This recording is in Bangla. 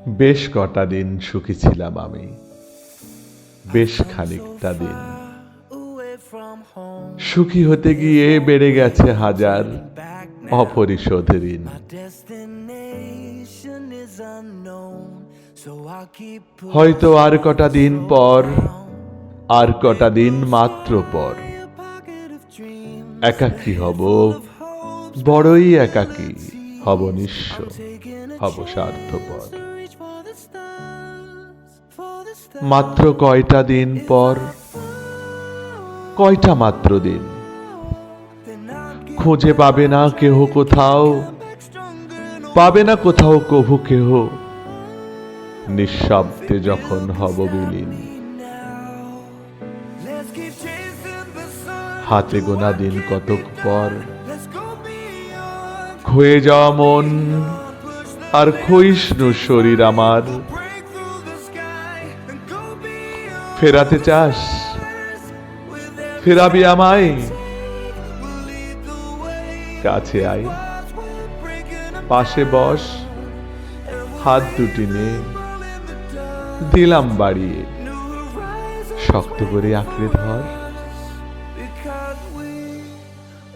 বেশ কটা দিন সুখী ছিলাম আমি, বেশ খানিকটা দিন। সুখী হতে গিয়ে বেড়ে গেছে হাজার অপরিশোধ ঋণ। হয়তো আর কটা দিন পর, আর কটা দিন মাত্র পর একাকী হব, বড়ই একাকী হব, নিঃস্ব হব, স্বার্থপর। মাত্র কয়টা দিন পর, কয়টা মাত্র দিন, খুঁজে পাবে না কেহ কোথাও, পাবে না কোথাও কভু কেহ, নিঃশব্দে যখন হব বিলীন। হাতে গোনা দিন কতক পর, ক্ষয়ে যাওয়া মন আর ক্ষয়িষ্ণু শরীর আমার ফেরাতে চাস? ফেরাবি আমায়? কাছে আয়, পাশে বস, হাত দুটি নে, দিলাম বাড়িয়ে, শক্ত করে আঁকড়ে ধর।